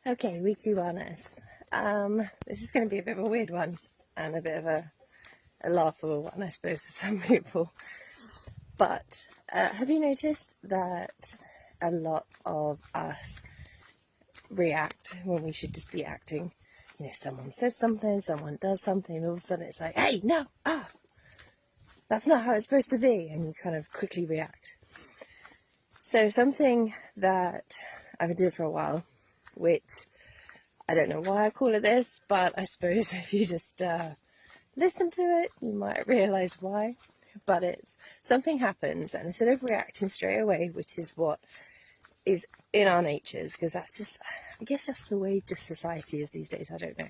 Okay, weekly wellness. This is going to be a bit of a weird one and a bit of a laughable one, I suppose, for some people. But have you noticed that a lot of us react when we should just be acting? You know, someone says something, someone does something, and all of a sudden it's like, hey, no, that's not how it's supposed to be, and you kind of quickly react. So something that I've been doing for a while, which I don't know why I call it this, but I suppose if you just listen to it, you might realise why. But it's something happens, and instead of reacting straight away, which is what is in our natures, because that's just, I guess, just the way just society is these days. I don't know.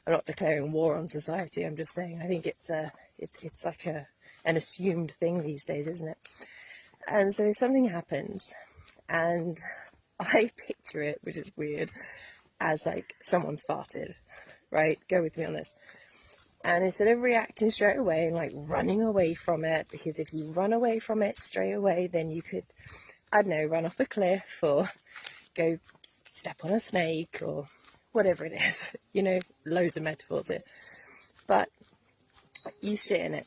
I'm not declaring war on society. I'm just saying I think it's like an assumed thing these days, isn't it? And so something happens, and I picture it, which is weird, as like someone's farted, right? Go with me on this. And instead of reacting straight away and like running away from it, because if you run away from it straight away, then you could, I don't know, run off a cliff or go step on a snake or whatever it is. You know, loads of metaphors here. But you sit in it.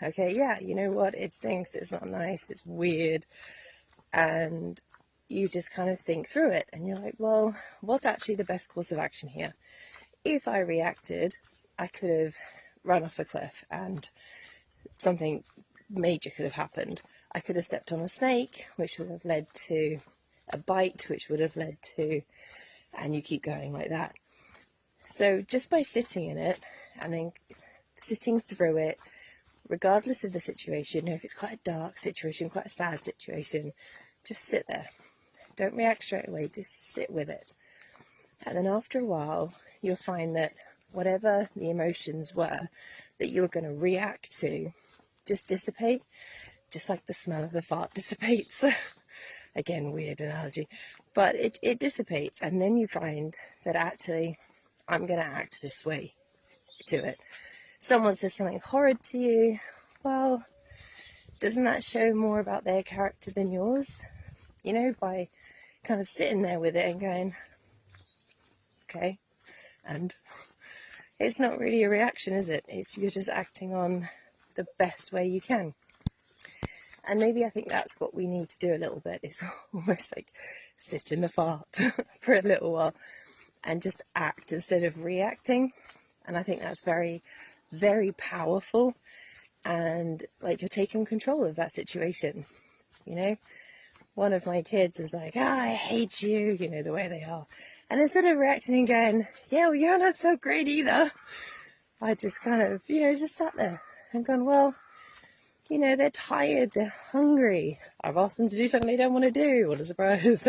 Okay, yeah, you know what? It stinks, it's not nice, it's weird. And you just kind of think through it and you're like, well, what's actually the best course of action here? If I reacted, I could have run off a cliff and something major could have happened. I could have stepped on a snake, which would have led to a bite, which would have led to, and you keep going like that. So just by sitting in it and then sitting through it, regardless of the situation, if it's quite a dark situation, quite a sad situation, just sit there. Don't react straight away, just sit with it. And then after a while, you'll find that whatever the emotions were that you were going to react to just dissipate, just like the smell of the fart dissipates. Again, weird analogy, but it dissipates. And then you find that actually, I'm going to act this way to it. Someone says something horrid to you, well, doesn't that show more about their character than yours? You know, by kind of sitting there with it and going, okay, and it's not really a reaction, is it? You're just acting on the best way you can. And maybe I think that's what we need to do a little bit, is almost like sit in the fart for a little while and just act instead of reacting. And I think that's very, very powerful. And like you're taking control of that situation, you know? One of my kids was like, I hate you, you know, the way they are. And instead of reacting and going, yeah, well, you're not so great either, I just kind of, you know, just sat there and gone, well, you know, they're tired, they're hungry. I've asked them to do something they don't want to do. What a surprise.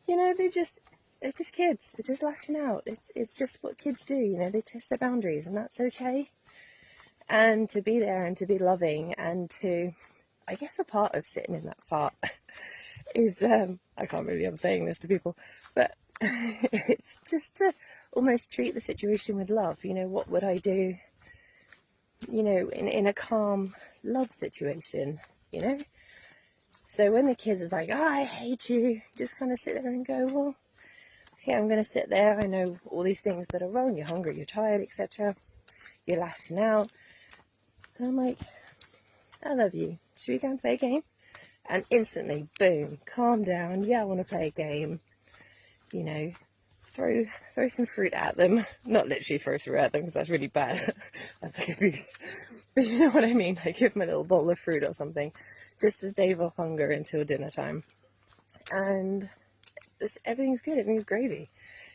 You know, they're just kids. They're just lashing out. It's just what kids do, you know, they test their boundaries, and that's okay. And to be there and to be loving and to, I guess a part of sitting in that fart is, I can't believe I'm saying this to people, but it's just to almost treat the situation with love. You know, what would I do, you know, in a calm love situation, you know? So when the kids is like, oh, I hate you, just kind of sit there and go, well, okay, I'm going to sit there. I know all these things that are wrong. You're hungry, you're tired, etc. You're lashing out. And I'm like, I love you. Should we go and play a game? And instantly, boom, calm down. Yeah, I want to play a game. You know, throw some fruit at them. Not literally throw fruit at them, because that's really bad. That's like abuse. But you know what I mean? Like give them a little bowl of fruit or something, just to stave off hunger until dinner time. And everything's good. Everything's gravy.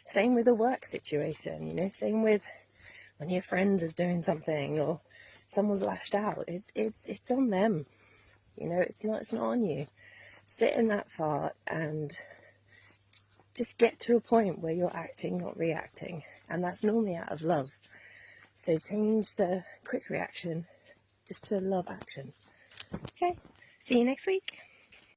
Same with a work situation. You know, same with when your friend is doing something or someone's lashed out. It's on them. You know, it's not on you. Sit in that fart and just get to a point where you're acting, not reacting. And that's normally out of love. So change the quick reaction just to a love action. Okay, see you next week.